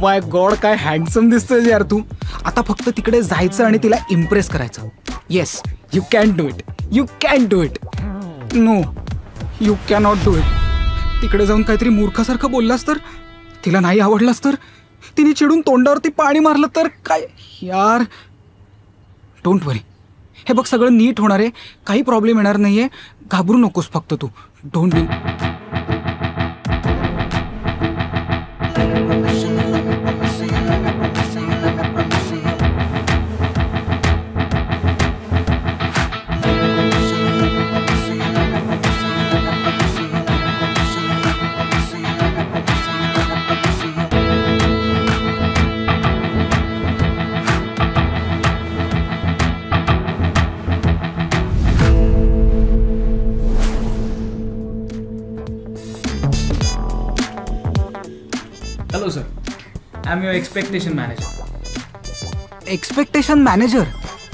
माय God, काय handsome दिसतोय यार तू. आता फक्त तिकडे जायचं आणि तिला इम्प्रेस करायचं. Yes, you can do it, you can do it. No, you cannot do it. तिकडे जाऊन काहीतरी मूर्खासारखं बोललास तर, तिला नाही आवडलास तर, तिने चिडून तोंडावरती पाणी मारलं तर काय यार. डोंट वरी, हे बघ सगळं नीट होणार आहे, काही प्रॉब्लेम येणार नाहीये. घाबरू नकोस फक्त तू. Don't be. Hello sir, I am your expectation manager. Expectation manager?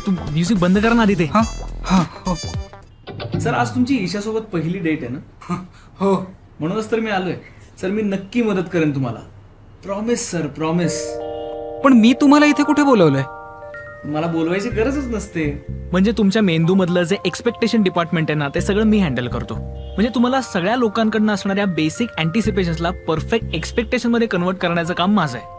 तू म्युझिक बंद करा ना आधी ते. हां हां हो सर, आज तुमची ईशासोबत पहिली डेट आहे ना? हो, म्हणूनच तर मी आलोय. सर, मी नक्की मदत करेन तुम्हाला. Promise sir, promise. पण मी तुम्हाला इथे कुठे बोलवलंय? मला बोलवायची गरजच नसते. म्हणजे तुमच्या मेंदूमधलं जे एक्सपेक्टेशन डिपार्टमेंट आहे ना, ते सगळं मी हँडल करतो. म्हणजे तुम्हाला सगळ्या लोकांकडनं असणाऱ्या बेसिक अँटिसिपेशन्सला परफेक्ट एक्सपेक्टेशन मध्ये कन्वर्ट करण्याचं काम माझं आहे.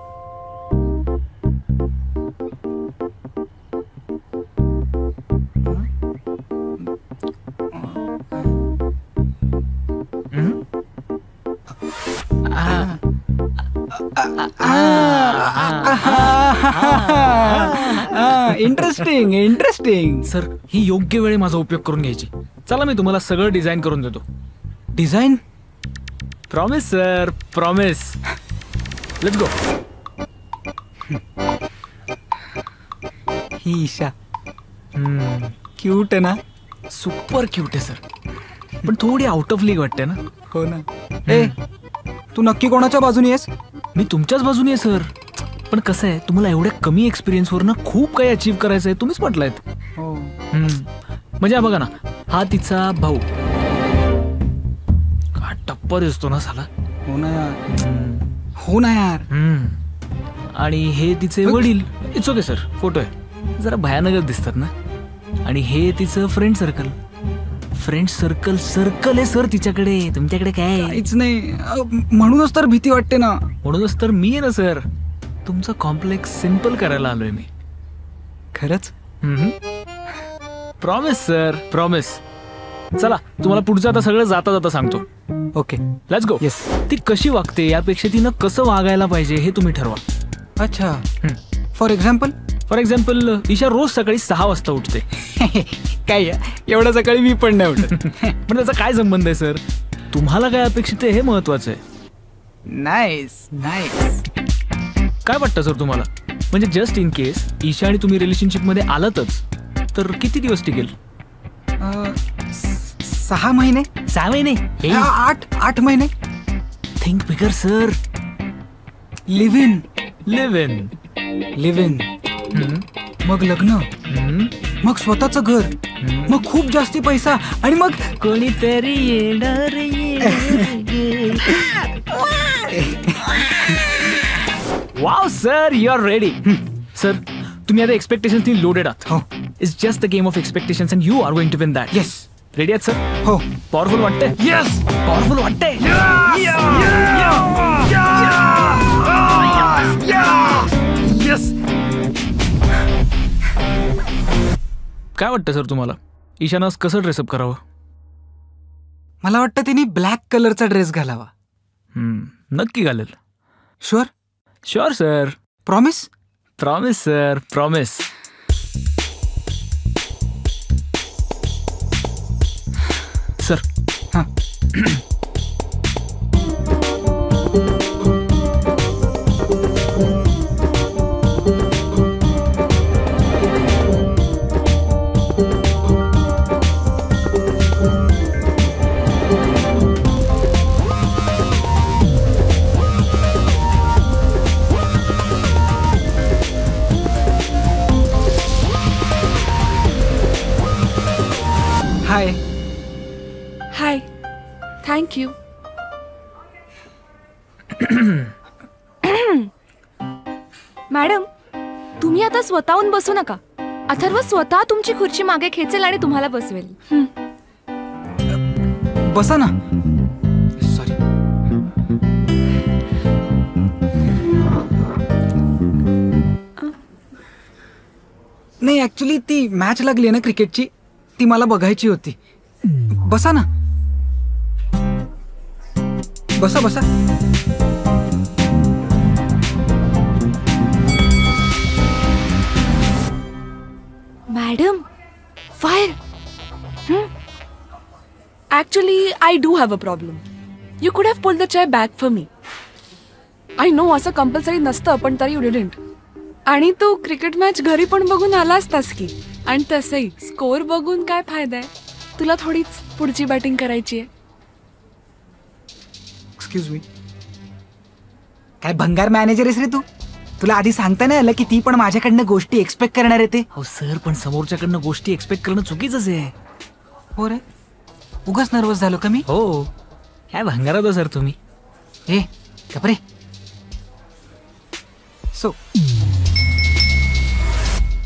Interesting interesting. सर, ही योग्य वेळी माझा उपयोग करून घ्यायची. चला, मी तुम्हाला सगळं डिझाईन करून देतो. Design? Promise sir, promise. Let's go. ही ईशा क्यूट आहे ना? सुपर क्यूट आहे सर, पण थोडी आउट ऑफ लीग वाटते ना? हो ना. ए, तू नक्की कोणाच्या बाजूने आहेस? मी तुमच्याच बाजूने आहे सर. पण कसं आहे, तुम्हाला एवढ्या कमी एक्सपिरियन्सवर ना खूप काही अचीव्ह करायचं आहे. तुम्हीच म्हटलंयत. हो. म्हणजे बघा ना, हा तिचा भाऊ. का टप्पा दिसतो ना साला. हो ना यार, हो ना यार. आणि हे तिचे वडील. इट्स ओके सर, फोटो आहे, जरा भयानकच दिसतात ना. आणि हे तिचं friend circle. Friend circle circle आहे सर तिच्याकडे. तुमच्याकडे काय? काहीच नाही. म्हणूनच तर भीती वाटते ना. म्हणूनच तर मी आहे ना सर, तुमचा कॉम्प्लेक्स सिंपल करायला आलोय मी. खरंच? Promise sir, promise. चला, तुम्हाला पुढचं आता सगळं जाता जाता सांगतो. Okay, let's go. येस. ती कशी वागते यापेक्षा तिनं कसं वागायला पाहिजे हे तुम्ही ठरवा. अच्छा. फॉर एक्झाम्पल ईशा रोज सकाळी 6 वाजता उठते. काय एवढ्या सकाळी मी पण नाही उठत. पण त्याचा काय संबंध आहे सर? तुम्हाला काय अपेक्षित आहे हे महत्वाचं आहे. Nice nice. काय वाटतं सर तुम्हाला? म्हणजे जस्ट इन केस ईशा आणि तुम्ही रिलेशनशिप मध्ये आलातच तर किती दिवस टिकेल? 6 महिने. 6 महिने? 8 महिने. Think bigger sir. Live in. मग लग्न, मग स्वतःचं घर, मग खूप जास्ती पैसा आणि मग कोणीतरी येणार. Wow sir, you are ready. Sir, तुम्ही आता एक्सपेक्टेशन्स नी लोडेड आहात. हो. It's just the game of expectations and you are going to win that. Yes. Ready आहात सर? हो. पॉवरफुल वाटतंय? येस. पॉवरफुल वाटतंय? येस. काय वाटतं सर तुम्हाला, ईशानं कसं ड्रेसअप करावं? मला वाटतं तिने ब्लॅक कलरचा ड्रेस घालावा. नक्की घालेल. Sure? Sure sir. Promise? Promise sir, promise. Sir. हां. Hi. Hi. Thank you. Madam, तुम्ही आता स्वतःहून बसू नका. अथर्व स्वतः तुमची खुर्ची मागे खेचेल आणि तुम्हाला बसवेल. बसा ना. सॉरी. नाही, ऍक्च्युली ती मॅच लागली ना क्रिकेटची, ती मला बघायची होती. बसा ना. बसा बसा. Madam, fire. Actually I do have a problem. You could have pulled the chair back for me. I know असं कंपल्सरी नसतं, पण तरी यू डिडंट. आणि तू क्रिकेट मॅच घरी पण बघून आला असतास की. आणि तसंही स्कोअर बघून काय फायदा आहे. तुला थोडीच पुढची बॅटिंग करायची आहे. Excuse me. काय भंगार मॅनेजर आहेस रे तू? तुला आधी सांगता नाही आलं की ती पण माझ्याकडनं गोष्टी एक्सपेक्ट करणार आहे ते? हो सर, पण समोरच्याकडनं गोष्टी एक्सपेक्ट करणं चुकीचंच आहे. हो रे, उगाच नर्वस झालो का मी? हो, काय भंगारात हो सर तुम्ही. हे कपरे. So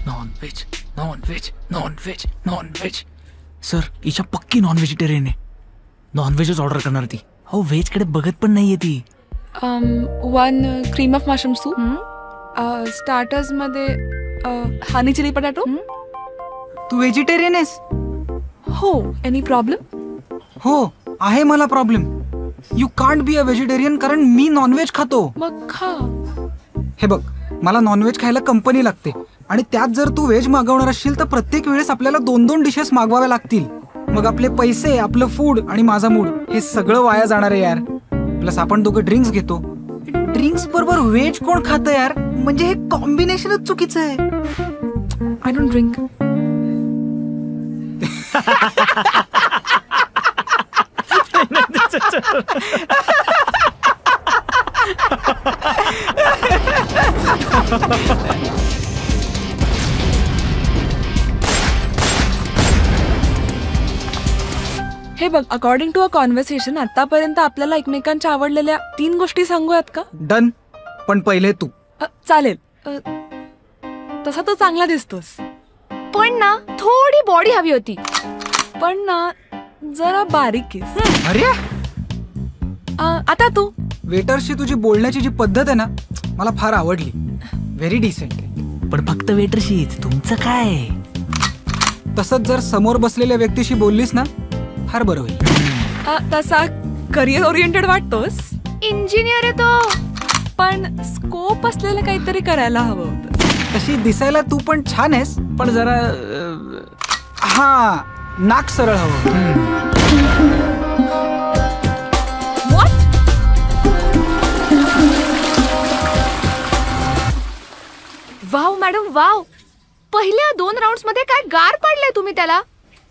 non veg non veg non veg non veg. Sir, Isha पक्की नॉन व्हेजिटेरियन आहे. नॉनव्हेजच ऑर्डर करणार ती. हो, व्हेज कडे बघत पण नाहीये ती. 1 cream of mushroom soup. Starters मध्ये हनी चिली पटॅटो. तू व्हेजिटेरियन आहेस? हो. Any problem? हो, आहे मला problem. You can't be a vegetarian, कारण मी नॉनव्हेज खातो. मग खा. हे बघ, मला नॉनव्हेज खायला कंपनी लागते, आणि त्यात जर तू व्हेज मागवणार असशील तर प्रत्येक वेळेस आपल्याला 2-2 डिशेस मागवाव्या लागतील. मग आपले पैसे, आपलं फूड आणि माझा मूड हे सगळं वाया जाणार आहे यार. प्लस आपण दोघं ड्रिंक्स घेतो. ड्रिंक्स बरोबर व्हेज कोण खातं यार? म्हणजे हे कॉम्बिनेशनच चुकीचं आहे. I don't drink. हे बघ, अकॉर्डिंग टू अ कॉन्व्हर्सेशन आतापर्यंत आपल्याला एकमेकांच्या आवडलेल्या 3 गोष्टी सांगूयात का? डन. पण पहिले तू. चालेल. तसा तो चांगला दिसतोस, पण ना थोडी बॉडी हवी होती. पण ना जरा बारीक आहेस. अरे, आता तू. वेटरशी तुझी बोलण्याची जी पद्धत आहे ना, मला फार आवडली. Very decent. पण फक्त वेटरशीच, तुमचं काय? तसंच जर समोर बसलेल्या व्यक्तीशी बोललीस ना, फार बरं होईल. तसा करिअर ओरिएंटेड वाटतोस. इंजिनियर आहे तो, पण स्कोप असलेलं काहीतरी करायला हवं होतं. तशी दिसायला तू पण छान आहेस, पण जरा हा, नाक सरळ हवं. Wow madam, wow. पहिल्या 2 राऊंड्स मध्ये काय गार पाडलंय तुम्ही त्याला.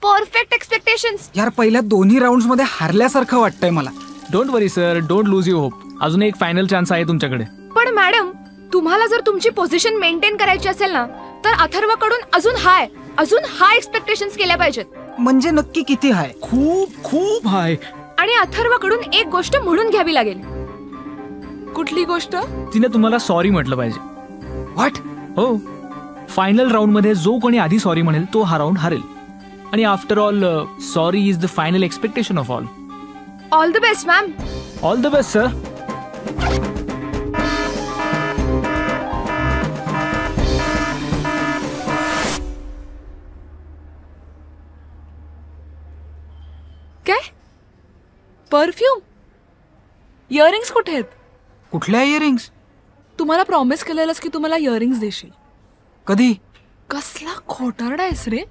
Perfect expectations. यार, पहिल्या 2 राऊंड्स मध्ये हारल्यासारखं वाटतंय मला. Don't worry sir, don't lose you hope. अजून एक फायनल चान्स आहे तुमच्याकडे. पण मॅडम, तुम्हाला जर तुमची पोझिशन मेंटेन करायची असेल ना, तर अथर्वकडून अजून हाय एक्सपेक्टेशन्स केल्या पाहिजेत. म्हणजे नक्की किती हाय? खूप खूप हाय. आणि अथर्वकडून एक गोष्ट म्हणून घ्यावी लागेल. कुठली गोष्ट? तिने तुम्हाला सॉरी म्हटलं पाहिजे. व्हॉट? हो, फायनल राऊंड मध्ये जो कोणी आधी सॉरी म्हणेल तो हा राऊंड हारेल. आणि after all, sorry is the final expectation of all. All the best ma'am. All the best sir. काय? परफ्यूम? इयरिंग्स कुठे आहेत? कुठल्या इयरिंग्स? तुम्हाला प्रॉमिस केलेलंस की तुम्हाला इयरिंग्स देशील. कधी? कसला खोटारडा आहेस रे.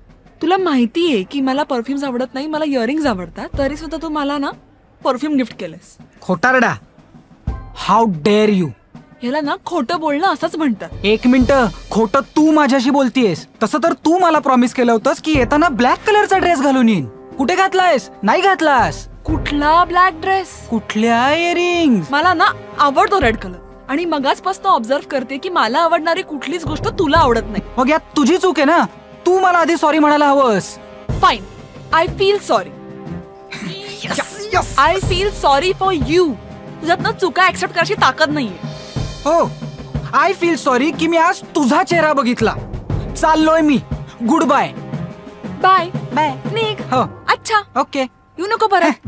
तुला माहितीये की मला परफ्युम्स आवडत नाही, मला इयरिंग्स आवडतात, तरी सुद्धा तू मला ना परफ्यूम गिफ्ट केलंस. खोटारडा. How dare you. ह्याला ना खोटं बोलणं असंच म्हणतात. 1 मिनिट. खोटं तू माझ्याशी बोलतीयस. तसं तर तू मला प्रॉमिस केलं होतंस की येताना ब्लॅक कलरचा ड्रेस घालून येईन. कुठे घातलायस? नाही घातलास. कुठला ब्लॅक ड्रेस? कुठल्या इयरिंग्स? मला ना आवडतो रेड कलर. आणि मगाचपासून ऑब्झर्व करते की मला आवडणारी कुठलीच गोष्ट तुला आवडत नाही. मग यात तुझी चूक आहे ना. तू मला आधी सॉरी म्हणायला havans. Fine, I feel sorry. I feel sorry for you. तुझ्यात ना चुका ऍक्सेप्ट करायची ताकद नाहीये. हो, आय फील सॉरी की मी आज तुझा चेहरा बघितला. चाललोय मी. Good bye. Bye bye. निघ. हो. अच्छा ओके. येऊ नको परत.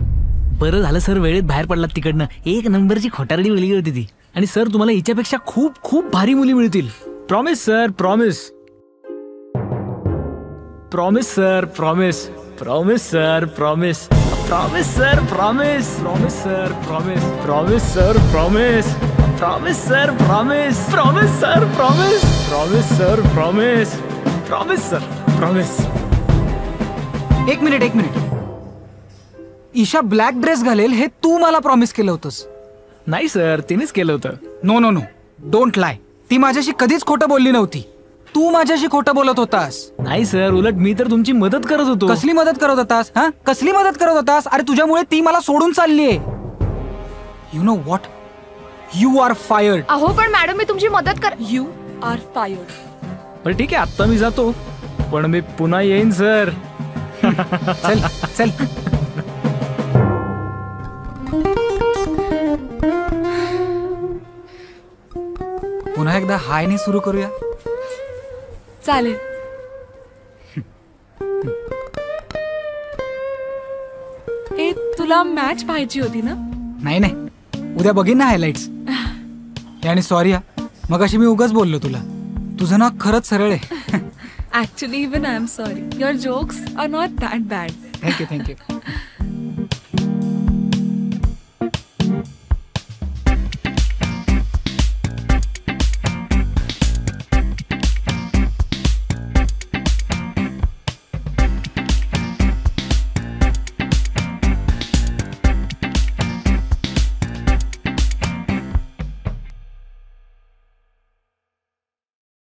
बरं झालं सर वेळेत बाहेर पडलात तिकडनं. एक नंबरची खोटारडी मुलगी होती ती. आणि सर तुम्हाला हिच्यापेक्षा खूप खूप भारी मुली मिळतील. Promise sir promise. Promise sir promise. Promise sir promise. Promise sir promise. Promise sir promise. Promise sir promise. Promise sir promise. Promise sir promise. Promise sir promise. Promise sir promise. एक minute. Isha black dress घालेल हे तू मला promise केलं होतंस. नाही sir तिनेच केलं होतं. No. Don't लाय. ती माझ्याशी कधीच खोटं बोलली नव्हती. तू माझ्याशी खोटं बोलत होतास. नाही सर उलट मी तर तुमची मदत करत होतो. कसली मदत करत होतास? हा कसली मदत करत होतास? अरे तुझ्यामुळे ती मला सोडून चाललीये. You know what, you are fired. अहो पण मॅडम मी तुमची मदत कर. You are fired. बरं ठीक आहे आत्ता मी जातो पण मी पुन्हा येईन सर. चल. पुन्हा एकदा हायने सुरू करूया. चालेल. ए तुला मॅच पाहायची होती ना? नाही उद्या बघीन ना हायलाइट्स. आणि सॉरी हा मगाशी मी उगाच बोललो तुला. तुझं ना खरंच सरळ आहे. Actually, even I'm sorry. Your jokes are not that bad. Thank you.